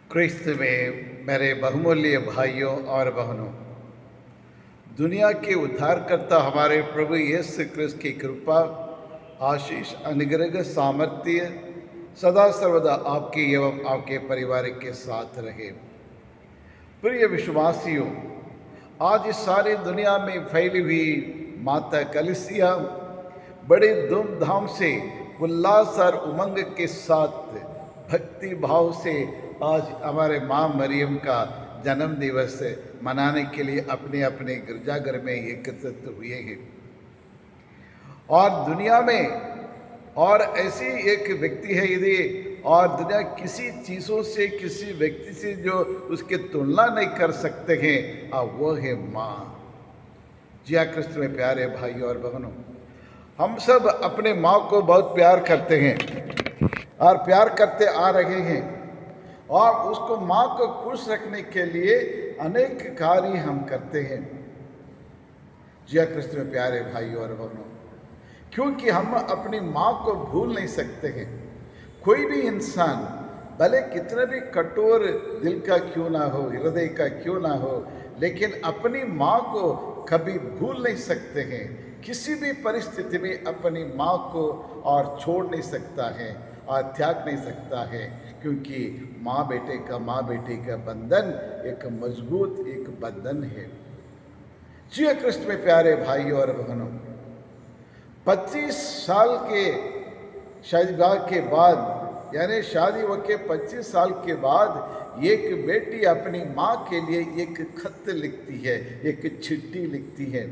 क्रिस्त में मेरे बहुमूल्य भाइयों और बहनों, दुनिया के उद्धारकर्ता हमारे प्रभु यीशु क्रिस्त की कृपा, आशीष, अनुग्रह, सामर्थ्य सदा सर्वदा आपके एवं आपके परिवार के साथ रहे। प्रिय विश्वासियों, आज इस सारी दुनिया में फैली हुई माता कलीसिया बड़े धूमधाम से, उल्लास और उमंग के साथ, भक्ति भाव से आज हमारे माँ मरियम का जन्म दिवस मनाने के लिए अपने अपने गिरजाघर में एकत्रित हुए हैं। और दुनिया में और ऐसी एक व्यक्ति है यदि और दुनिया किसी चीज़ों से, किसी व्यक्ति से जो उसकी तुलना नहीं कर सकते हैं, वो है माँ। जिया क्रिस्त में प्यारे भाइयों और बहनों, हम सब अपने माँ को बहुत प्यार करते हैं और प्यार करते आ रहे हैं, और उसको माँ को खुश रखने के लिए अनेक कार्य हम करते हैं। जिया क्रिस्त में प्यारे भाइयों और बहनों, क्योंकि हम अपनी माँ को भूल नहीं सकते हैं। कोई भी इंसान भले कितने भी कठोर दिल का क्यों ना हो, हृदय का क्यों ना हो, लेकिन अपनी माँ को कभी भूल नहीं सकते हैं। किसी भी परिस्थिति में अपनी माँ को और छोड़ नहीं सकता है और त्याग नहीं सकता है, क्योंकि माँ बेटे का बंधन एक मजबूत एक बंधन है। जिया क्रिस्त में प्यारे भाइयों और बहनों, 25 साल के शादीगाह के बाद, यानी शादी होके 25 साल के बाद एक बेटी अपनी माँ के लिए एक खत लिखती है, एक चिट्ठी लिखती है।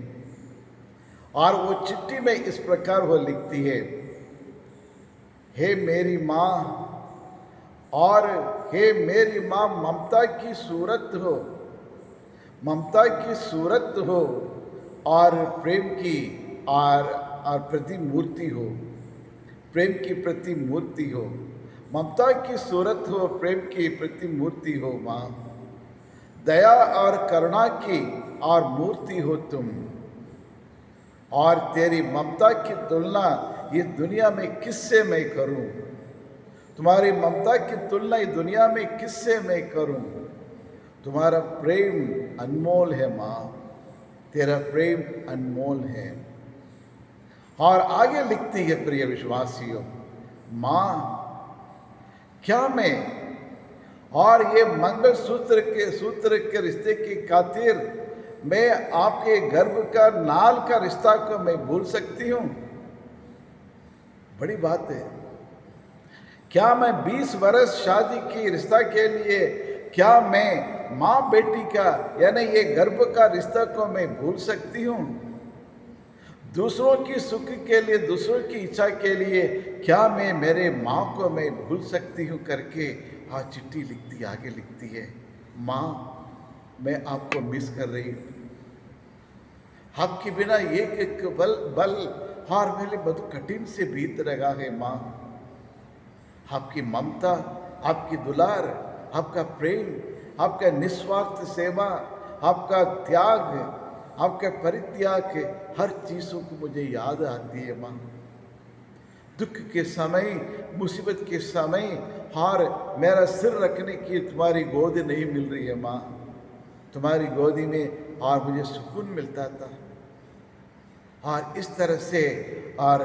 और वो चिट्ठी में इस प्रकार वो लिखती है, हे मेरी माँ, और हे मेरी माँ, ममता की सूरत हो, ममता की सूरत हो और प्रेम की और प्रतिमूर्ति हो, प्रेम की प्रतिमूर्ति हो। ममता की सूरत हो, प्रेम की प्रतिमूर्ति हो माँ। दया और करुणा की और मूर्ति हो तुम, और तेरी ममता की तुलना ये दुनिया में किससे मैं करूं? तुम्हारी ममता की तुलना इस दुनिया में किससे मैं करूं? तुम्हारा प्रेम अनमोल है माँ, तेरा प्रेम अनमोल है। और आगे लिखती है, प्रिय विश्वासियों, माँ, क्या मैं और ये मंगल सूत्र के रिश्ते की खातिर मैं आपके गर्भ का नाल का रिश्ता को मैं भूल सकती हूँ? बड़ी बात है। क्या मैं 20 वर्ष शादी की रिश्ता के लिए, क्या मैं माँ बेटी का यानी ये गर्भ का रिश्ता को मैं भूल सकती हूँ? दूसरों की सुख के लिए, दूसरों की इच्छा के लिए क्या मैं मेरे माँ को मैं भूल सकती हूँ? करके चिट्ठी लिखती, आगे लिखती है, माँ, मैं आपको मिस कर रही हूँ। आपके बिना एक बल हार मेरे बहुत कठिन से बीत रहा है माँ। आपकी ममता, आपकी दुलार, आपका प्रेम, आपका निस्वार्थ सेवा, आपका त्याग, आपका परित्याग, हर चीज़ों को मुझे याद आती है माँ। दुख के समय, मुसीबत के समय हार मेरा सिर रखने की तुम्हारी गोद नहीं मिल रही है माँ। तुम्हारी गोदी में और मुझे सुकून मिलता था। और इस तरह से और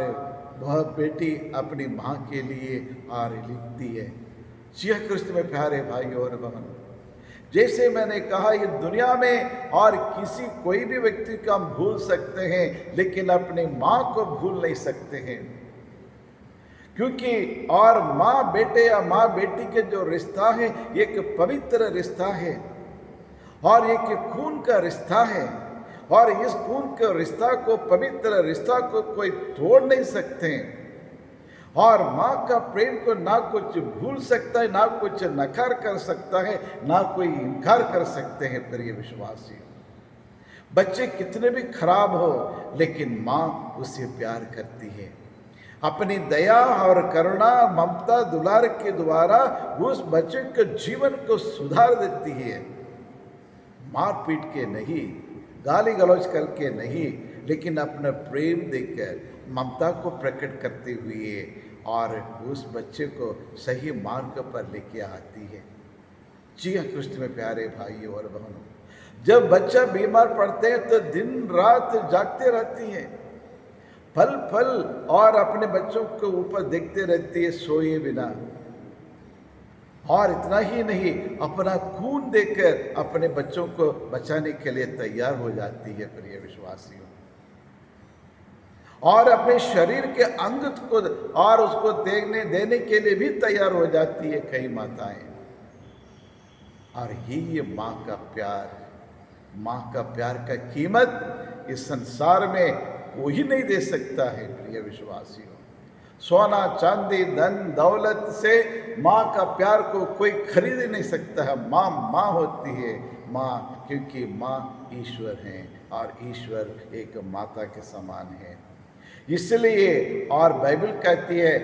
वह बेटी अपनी माँ के लिए और लिखती है। जिया क्रिस्त में प्यारे भाई और बहन, जैसे मैंने कहा, ये दुनिया में और किसी कोई भी व्यक्ति को हम भूल सकते हैं, लेकिन अपनी माँ को भूल नहीं सकते हैं। क्योंकि और माँ बेटे या माँ बेटी के जो रिश्ता है एक पवित्र रिश्ता है और एक खून का रिश्ता है, और इस खून के रिश्ता को, पवित्र रिश्ता को कोई तोड़ नहीं सकते। और माँ का प्रेम को ना कुछ भूल सकता है, ना कुछ नकार कर सकता है, ना कोई इनकार कर सकते हैं। प्रिय विश्वासी, बच्चे कितने भी खराब हो, लेकिन माँ उससे प्यार करती है। अपनी दया और करुणा, ममता, दुलार के द्वारा उस बच्चे के जीवन को सुधार देती है। मार पीट के नहीं, गाली गलौज करके नहीं, लेकिन अपना प्रेम देकर, ममता को प्रकट करते हुए और उस बच्चे को सही मार्ग पर लेके आती है। जी हाँ कृष्ण में प्यारे भाइयों और बहनों, जब बच्चा बीमार पड़ते हैं तो दिन रात जागते रहती है, पल पल और अपने बच्चों के ऊपर देखते रहती है सोए बिना। और इतना ही नहीं, अपना खून देकर अपने बच्चों को बचाने के लिए तैयार हो जाती है प्रिय विश्वासियों। और अपने शरीर के अंग को और उसको देखने देने के लिए भी तैयार हो जाती है कई माताएं। और यही है माँ का प्यार। माँ का प्यार का कीमत इस संसार में कोई नहीं दे सकता है प्रिय विश्वासियों। सोना चांदी धन दौलत से माँ का प्यार को कोई खरीद नहीं सकता है। माँ माँ होती है, माँ, क्योंकि माँ ईश्वर है और ईश्वर एक माता के समान है। इसलिए और बाइबल कहती है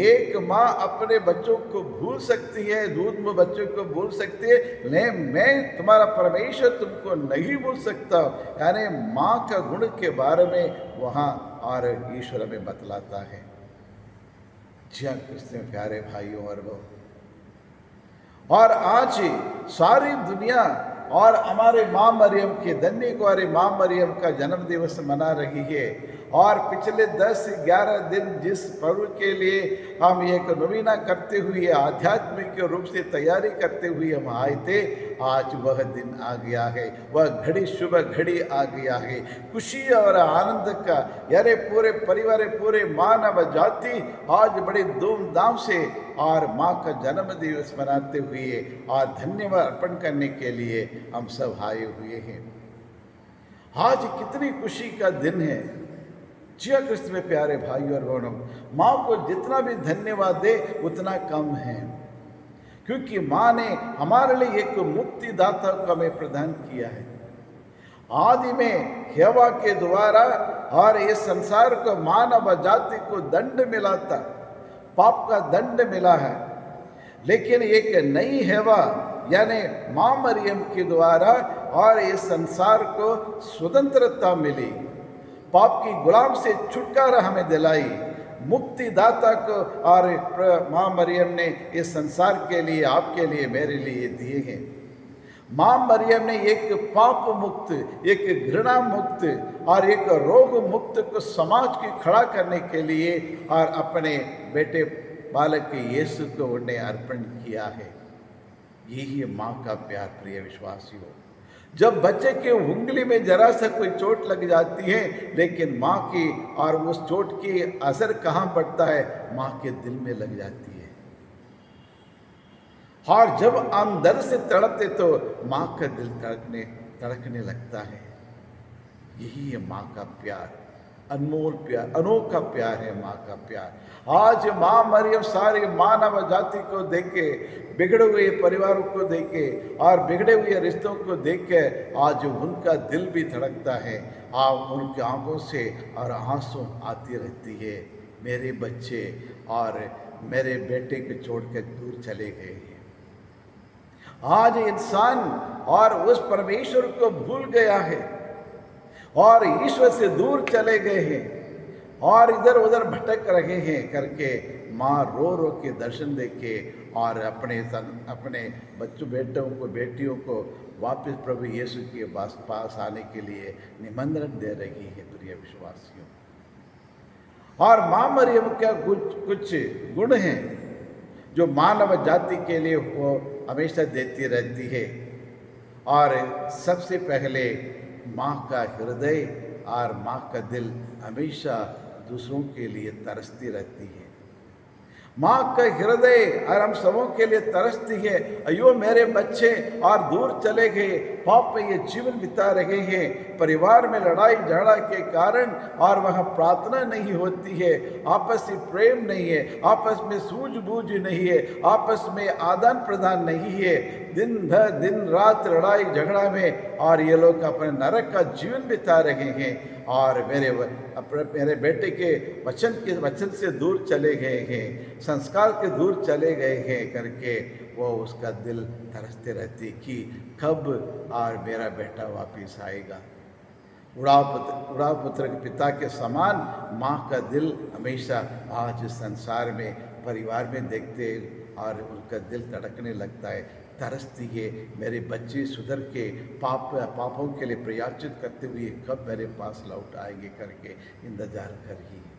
एक माँ अपने बच्चों को भूल सकती है, दूध में बच्चों को भूल सकती है, लेकिन मैं तुम्हारा परमेश्वर तुमको नहीं भूल सकता। यानी माँ का गुण के बारे में वहाँ और ईश्वर में बतलाता है। जी हाँ कृष्ण प्यारे भाइयों और बहनों, और आज सारी दुनिया और हमारे माँ मरियम के धन्य को हमारे माँ मरियम का जन्म दिवस मना रही है। और पिछले 10-11 दिन जिस पर्व के लिए हम एक नवीना करते हुए आध्यात्मिक रूप से तैयारी करते हुए हम आए थे, आज वह दिन आ गया है, वह घड़ी शुभ घड़ी आ गया है खुशी और आनंद का। यारे पूरे परिवार पूरे मानव जाति आज बड़े धूमधाम से और माँ का जन्म दिवस मनाते हुए और धन्यवाद अर्पण करने के लिए हम सब आए हुए हैं। आज कितनी खुशी का दिन है। जी कृष्ण में प्यारे भाई और बहनों, माँ को जितना भी धन्यवाद दे उतना कम है, क्योंकि माँ ने हमारे लिए एक मुक्तिदाता को हमें प्रदान किया है। आदि में हेवा के द्वारा और इस संसार को मानव जाति को दंड मिला था, पाप का दंड मिला है। लेकिन एक नई हेवा यानी माँ मरियम के द्वारा और इस संसार को स्वतंत्रता मिली, पाप की गुलाम से छुटकारा हमें दिलाई, मुक्तिदाता को और माँ मरियम ने इस संसार के लिए आपके लिए मेरे लिए दिए हैं। माँ मरियम ने एक पाप मुक्त, एक घृणा मुक्त और एक रोग मुक्त को समाज की खड़ा करने के लिए और अपने बेटे बालक यीशु को उन्हें अर्पण किया है। यही है माँ का प्यार प्रिय विश्वासियों। जब बच्चे के उंगली में जरा सा कोई चोट लग जाती है, लेकिन माँ की और उस चोट की असर कहाँ पड़ता है, माँ के दिल में लग जाती है। और जब हम दर्द से तड़पते तो माँ का दिल तड़कने लगता है। यही है माँ का प्यार, अनमोल प्यार, अनोखा प्यार है माँ का प्यार। आज माँ मरियम सारी मानव जाति को देखे, बिगड़े हुए परिवारों को देखे और बिगड़े हुए रिश्तों को देख के आज उनका दिल भी धड़कता है। आप उनकी आंखों से और आंसू आती रहती है, मेरे बच्चे और मेरे बेटे को छोड़कर दूर चले गए हैं। आज इंसान और उस परमेश्वर को भूल गया है और ईश्वर से दूर चले गए हैं और इधर उधर भटक रहे हैं करके माँ रो रो के दर्शन देके और अपने बच्चों बेटों को बेटियों को वापस प्रभु यीशु के पास आने के लिए निमंत्रण दे रही है प्रिय विश्वासियों। और माँ मरियम का कुछ गुण हैं जो मानव जाति के लिए वो हमेशा देती रहती है। और सबसे पहले माँ का हृदय और माँ का दिल हमेशा दूसरों के लिए तरसती रहती है। माँ का हृदय और हम सबों के लिए तरसती है, अयो मेरे बच्चे और दूर चले गए, पाप में ये जीवन बिता रहे हैं, परिवार में लड़ाई झगड़ा के कारण और वहाँ प्रार्थना नहीं होती है, आपस में प्रेम नहीं है, आपस में सूझबूझ नहीं है, आपस में आदान प्रदान नहीं है, दिन भर दिन रात लड़ाई झगड़ा में और ये लोग अपने नरक का जीवन बिता रहे हैं और मेरे बेटे के वचन से दूर चले गए हैं, संस्कार के दूर चले गए हैं करके वो उसका दिल तरसते रहती कि कब और मेरा बेटा वापस आएगा। उड़ाव पुत्र के पिता के समान माँ का दिल हमेशा आज संसार में परिवार में देखते और उनका दिल धड़कने लगता है, तरसती है, मेरे बच्चे सुधर के पापों के लिए प्रयाचित करते हुए कब मेरे पास लौट आएंगे करके इंतजार कर रही है।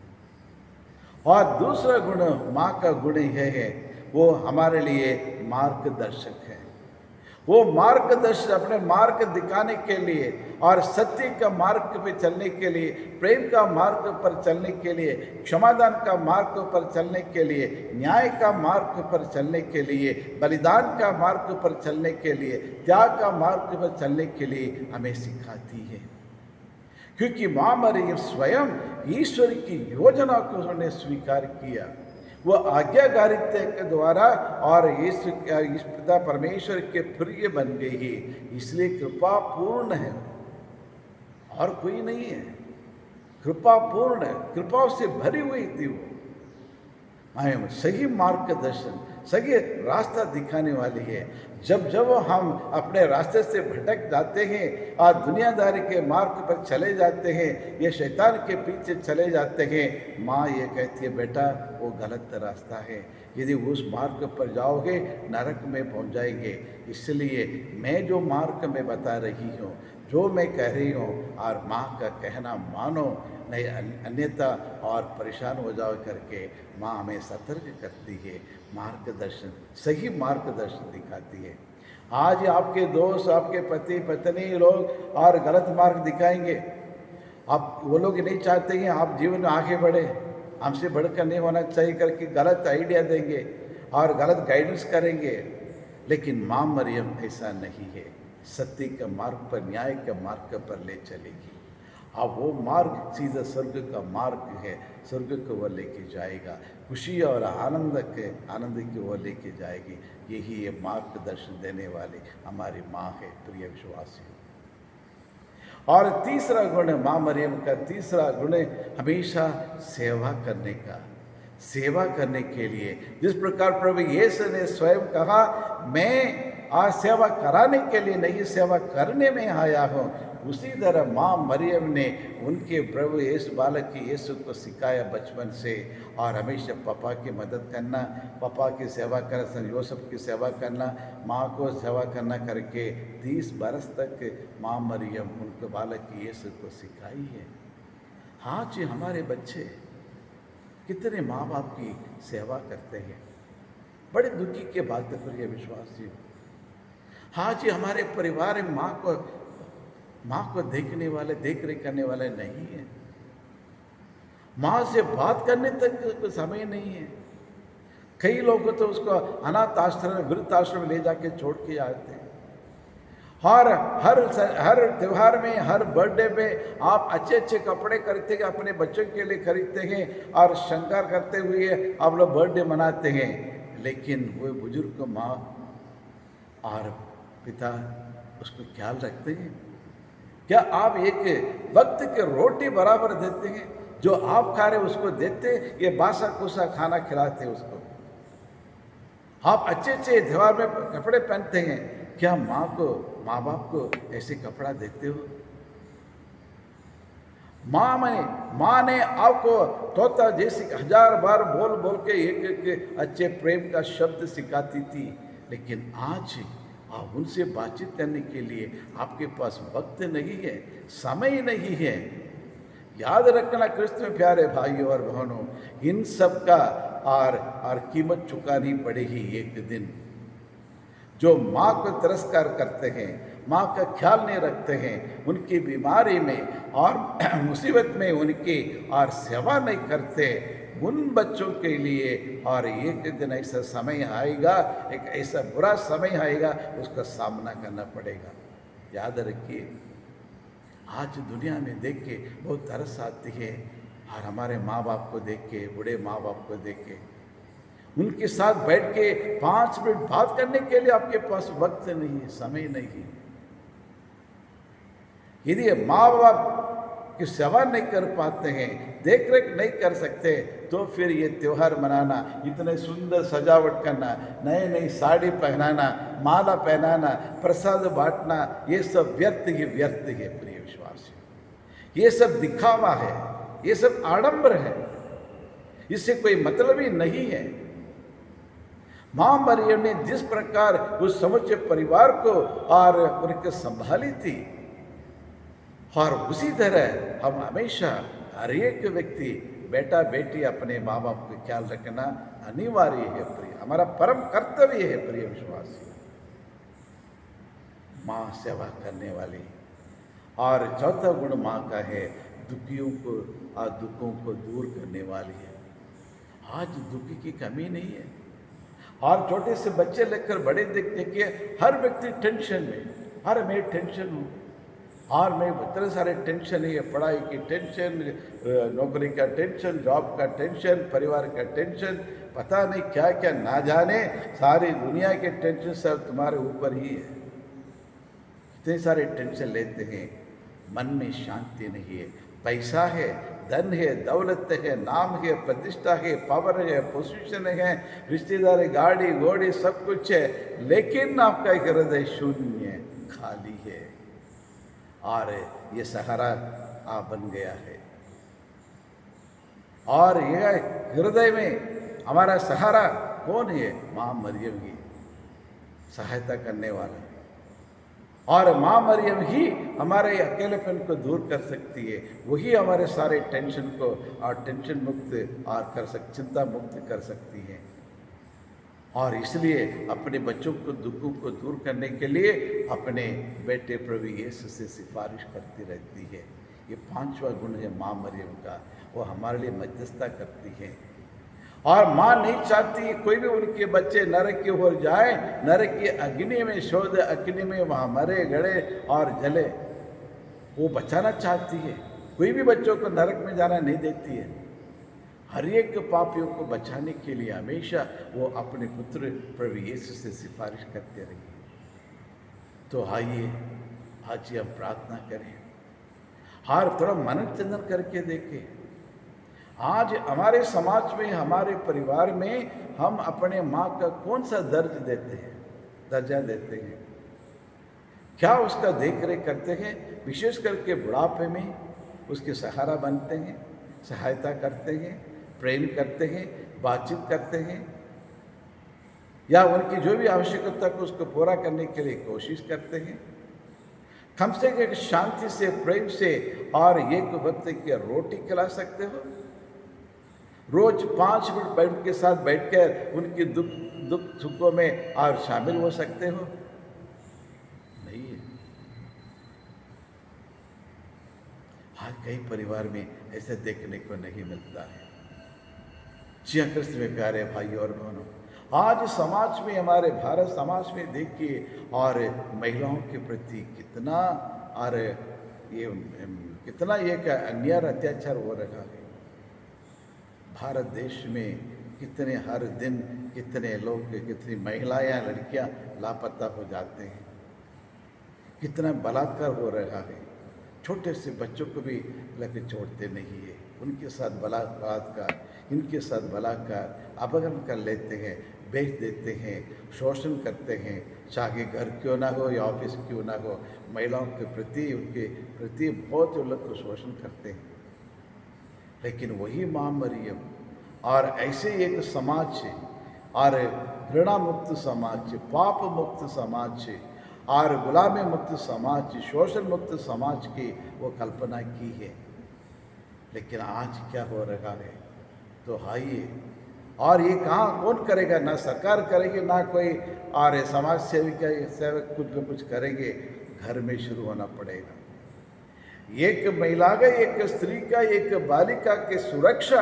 और दूसरा गुण माँ का गुण यह है, वो हमारे लिए मार्गदर्शक है। वो मार्गदर्शन अपने मार्ग दिखाने के लिए और सत्य का मार्ग पे चलने के लिए, प्रेम का मार्ग पर चलने के लिए, क्षमादान का मार्ग पर चलने के लिए, न्याय का मार्ग पर चलने के लिए, बलिदान का मार्ग पर चलने के लिए, त्याग का मार्ग पर चलने के लिए हमें सिखाती है। क्योंकि माँ मरियम स्वयं ईश्वर की योजना को उन्होंने स्वीकार किया, वो आज्ञाकारिता के द्वारा और इस पिता परमेश्वर के प्रिय बन गई है, इसलिए कृपा पूर्ण है और कोई नहीं है। कृपा पूर्ण है, कृपा से भरी हुई थी वो। सही मार्गदर्शन, सही रास्ता दिखाने वाली है। जब जब हम अपने रास्ते से भटक जाते हैं और दुनियादारी के मार्ग पर चले जाते हैं, ये शैतान के पीछे चले जाते हैं, माँ ये कहती है बेटा वो गलत रास्ता है, यदि उस मार्ग पर जाओगे नरक में पहुँच जाएंगे। इसलिए मैं जो मार्ग में बता रही हूँ, जो मैं कह रही हूँ, और माँ का कहना मानो, नहीं अन्यथा और परेशान हो जाओ करके माँ हमें सतर्क करती है, मार्गदर्शन, सही मार्गदर्शन दिखाती है। आज आपके दोस्त, आपके पति पत्नी लोग और गलत मार्ग दिखाएंगे। आप वो लोग नहीं चाहते हैं आप जीवन में आगे बढ़े, हमसे बढ़कर नहीं होना चाहिए करके गलत आइडिया देंगे और गलत गाइडेंस करेंगे। लेकिन माँ मरियम ऐसा नहीं है, सत्य का मार्ग पर, न्याय का मार्ग पर ले चलेगी। अब वो मार्ग सीधा स्वर्ग का मार्ग है, स्वर्ग को वो लेके जाएगा, खुशी और आनंद की वो लेके जाएगी। यही ये मार्गदर्शन देने वाली हमारी माँ है, प्रिय विश्वासी। और तीसरा गुण माँ मरियम का, तीसरा गुण हमेशा सेवा करने का, सेवा करने के लिए। जिस प्रकार प्रभु यीशु ने स्वयं कहा, मैं आज सेवा कराने के लिए नहीं, सेवा करने में आया हूँ, उसी तरह माँ मरियम ने उनके प्रभु यीशु बालक की यीशु को सिखाया बचपन से, और हमेशा पापा की मदद करना, पापा की सेवा करना, संत योसेफ की सेवा करना, माँ को सेवा करना करके 30 बरस तक माँ मरियम उनके बालक की यीशु को सिखाई है। हाँ जी, हमारे बच्चे कितने माँ बाप की सेवा करते हैं, बड़े दुखी के बात है प्रिय विश्वासी। हाँ जी, हमारे परिवार में माँ को देखने वाले, देख रेख करने वाले नहीं है। माँ से बात करने तक को समय नहीं है। कई लोग तो उसको अनाथ आश्रम में, वृद्ध आश्रम में ले जाके छोड़ के आते हैं। और हर त्यौहार में, हर बर्थडे पे आप अच्छे अच्छे कपड़े खरीदते हैं, अपने बच्चों के लिए खरीदते हैं और श्रृंगार करते हुए आप लोग बर्थडे मनाते हैं। लेकिन वो बुजुर्ग को माँ और पिता उसको ख्याल रखते हैं? क्या आप एक वक्त के रोटी बराबर देते हैं? जो आप खा रहे उसको देते, ये बासा कुसा खाना खिलाते उसको। आप अच्छे अच्छे त्योहार में कपड़े पहनते हैं, क्या माँ बाप को ऐसे कपड़ा देते हो? माँ ने आपको तोता जैसी 1000 बार बोल बोल के एक अच्छे प्रेम का शब्द सिखाती थी, लेकिन आज आप उनसे बातचीत करने के लिए आपके पास वक्त नहीं है, समय नहीं है। याद रखना क्रिस्त में प्यारे भाइयों और बहनों, इन सब का और कीमत चुकानी पड़ेगी एक दिन। जो माँ को तिरस्कार करते हैं, माँ का ख्याल नहीं रखते हैं, उनकी बीमारी में और मुसीबत में उनकी और सेवा नहीं करते, उन बच्चों के लिए और एक दिन ऐसा समय आएगा, एक ऐसा बुरा समय आएगा, उसका सामना करना पड़ेगा। याद रखिए, आज दुनिया में देख के बहुत तरस आती है, और हमारे माँ बाप को देख के, बूढ़े माँ बाप को देख के, उनके साथ बैठ के 5 मिनट बात करने के लिए आपके पास वक्त नहीं है, समय नहीं है। यदि माँ बाप की सेवा नहीं कर पाते हैं, देख रेख नहीं कर सकते, तो फिर ये त्यौहार मनाना, इतने सुंदर सजावट करना, नई नई साड़ी पहनाना, माला पहनाना, प्रसाद बांटना, ये सब व्यर्थ ही व्यर्थ है प्रिय विश्वासी। ये सब दिखावा है, ये सब आडंबर है, इससे कोई मतलब ही नहीं है। माँ मरियम ने जिस प्रकार उस समूचे परिवार को और उनके संभाली थी, और उसी तरह हम हमेशा हर एक व्यक्ति बेटा बेटी अपने माँ बाप का ख्याल रखना अनिवार्य है प्रिय, हमारा परम कर्तव्य है प्रिय विश्वासी। माँ सेवा करने वाली। और चौथा गुण माँ का है दुखियों को और दुखों को दूर करने वाली है। आज दुखी की कमी नहीं है, और छोटे से बच्चे लेकर बड़े देखिए हर व्यक्ति टेंशन में, हर मैं टेंशन हूँ, और मैं इतने सारे टेंशन है, पढ़ाई की टेंशन, नौकरी का टेंशन, जॉब का टेंशन, परिवार का टेंशन, पता नहीं क्या क्या ना जाने सारी दुनिया के टेंशन सब तुम्हारे ऊपर ही है। इतने सारे टेंशन लेते हैं, मन में शांति नहीं है। पैसा है, धन है, दौलत है, नाम है, प्रतिष्ठा है, पावर है, पोजीशन है, रिश्तेदार, गाड़ी घोड़ी सब कुछ है, लेकिन आपका हृदय शून्य खाली है, और ये सहारा आप बन गया है। और यह हृदय में हमारा सहारा कौन है? माँ मरियम की सहायता करने वाला। और माँ मरियम ही हमारे अकेलेपन को दूर कर सकती है, वही हमारे सारे टेंशन को और टेंशन मुक्त और चिंता मुक्त कर सकती है। और इसलिए अपने बच्चों को दुखों को दूर करने के लिए अपने बेटे प्रभु यीशु से सिफारिश करती रहती है। ये पांचवा गुण है माँ मरियम का, वो हमारे लिए मध्यस्थता करती है। और माँ नहीं चाहती कोई भी उनके बच्चे नरक की ओर जाए, नरक की अग्नि में, शोध अग्नि में वहाँ मरे गड़े और जले। वो बचाना चाहती है, कोई भी बच्चों को नरक में जाना नहीं देती है। हर एक पापियों को बचाने के लिए हमेशा वो अपने पुत्र प्रभु यीशु से सिफारिश करते रही। तो आइए आज हम प्रार्थना करें, हर थोड़ा मनन चिंतन करके देखें। आज हमारे समाज में, हमारे परिवार में हम अपने माँ का कौन सा दर्जा देते हैं? क्या उसका देख रेख करते हैं? विशेष करके बुढ़ापे में उसके सहारा बनते हैं, सहायता करते हैं, प्रेम करते हैं, बातचीत करते हैं, या उनकी जो भी आवश्यकता को उसको पूरा करने के लिए कोशिश करते हैं। कम से कम शांति से, प्रेम से और एक वक्त की रोटी खिला सकते हो? रोज 5 मिनट उनके साथ बैठकर उनके दुख सुखों में और शामिल हो सकते हो? नहीं है। आज कई परिवार में ऐसे देखने को नहीं मिलता है। जी कृष्ण में प्यारे भाई और बहनों, आज समाज में, हमारे भारत समाज में देखिए, और महिलाओं के प्रति कितना और ये कितना एक अन्याय अत्याचार हो रहा है। भारत देश में कितने हर दिन कितने लोग, कितनी महिलाएं, लड़कियां लापता हो जाते हैं, कितना बलात्कार हो रहा है। छोटे से बच्चों को भी लेकर छोड़ते नहीं है, उनके साथ बलात्कार, इनके साथ बलात्कार, अपहरण कर लेते हैं, बेच देते हैं, शोषण करते हैं, चाहे घर क्यों ना हो या ऑफिस क्यों ना हो, महिलाओं के प्रति, उनके प्रति बहुत लोग को शोषण करते हैं। लेकिन वही माँ मरियम और ऐसे एक समाज है, और घृणा मुक्त समाज, पाप मुक्त समाज और गुलामी मुक्त समाज, शोषण मुक्त समाज की वो कल्पना की है। लेकिन आज क्या हो रहा है? तो आइए, और ये कहाँ कौन करेगा? ना सरकार करेगी, ना कोई और समाज सेवक कुछ करेंगे। घर में शुरू होना पड़ेगा। एक महिला का, एक स्त्री का, एक बालिका की सुरक्षा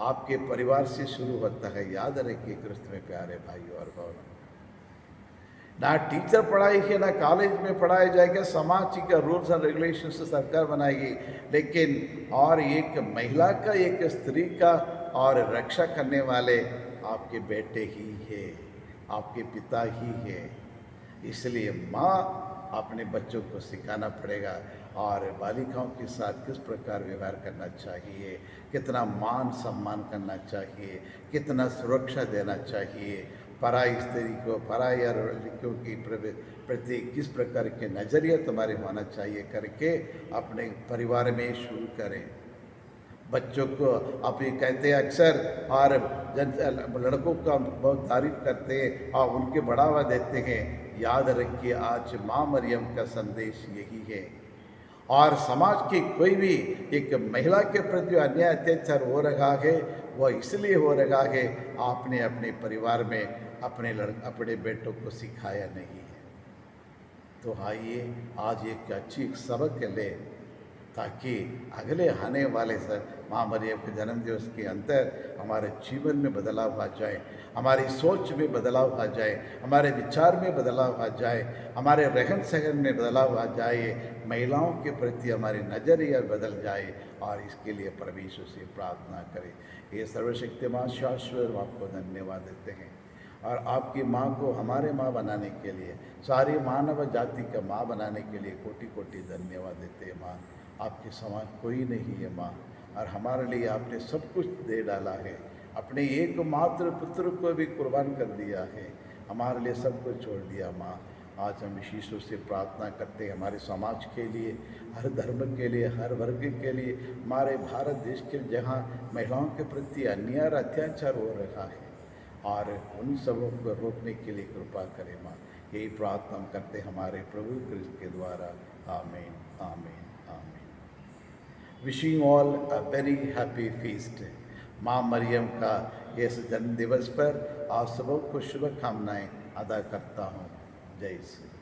आपके परिवार से शुरू होता है। याद रखिए कृष्ण में प्यारे भाई और बहनों, ना टीचर पढ़ाएगी, ना कॉलेज में पढ़ाया जाएगा, समाज का रूल्स एंड रेगुलेशन से सरकार बनाएगी, लेकिन और एक महिला का, एक स्त्री का और रक्षा करने वाले आपके बेटे ही है, आपके पिता ही है। इसलिए माँ अपने बच्चों को सिखाना पड़ेगा, और बालिकाओं के साथ किस प्रकार व्यवहार करना चाहिए, कितना मान सम्मान करना चाहिए, कितना सुरक्षा देना चाहिए, पराई स्त्री को, पराई लड़कियों की प्रति किस प्रकार के नज़रिया तुम्हारे होना चाहिए करके अपने परिवार में शुरू करें। बच्चों को आप ये कहते हैं अक्सर, और लड़कों का बहुत तारीफ करते हैं और उनके बढ़ावा देते हैं। याद रखिए, आज माँ मरियम का संदेश यही है। और समाज की कोई भी एक महिला के प्रति अन्याय अत्याचार हो रहा है, वह इसलिए हो रहा है आपने अपने परिवार में अपने बेटों को सिखाया नहीं है। तो आइए आज एक अच्छी सबक ले, ताकि अगले आने वाले माँ मरियम के जन्म दिवस के अंदर हमारे जीवन में बदलाव आ जाए, हमारी सोच में बदलाव आ जाए, हमारे विचार में बदलाव आ जाए, हमारे रहन सहन में बदलाव आ जाए, महिलाओं के प्रति हमारी नज़रिया बदल जाए। और इसके लिए परमेश्वर से प्रार्थना करें। ये सर्वशक्तिमान शाश्वत आपको धन्यवाद देते हैं, और आपकी माँ को हमारे माँ बनाने के लिए, सारी मानव जाति का माँ बनाने के लिए कोटि कोटि धन्यवाद देते हैं। माँ, आपके समान कोई नहीं है माँ, और हमारे लिए आपने सब कुछ दे डाला है, अपने एकमात्र पुत्र को भी कुर्बान कर दिया है, हमारे लिए सब कुछ छोड़ दिया। माँ, आज हम ईश्वर से प्रार्थना करते हैं हमारे समाज के लिए, हर धर्म के लिए, हर वर्ग के लिए, हमारे भारत देश के जहाँ महिलाओं के प्रति अन्याय और अत्याचार हो रहा है, और उन सबों को रोकने के लिए कृपा करें। माँ, यही प्रार्थना हम करते हमारे प्रभु क्रिस्त के द्वारा। आमीन, आमीन, आमीन। Wishing all a very happy feast. माँ मरियम का इस जन्म दिवस पर आप सबों को शुभकामनाएं अदा करता हूँ। जय श्री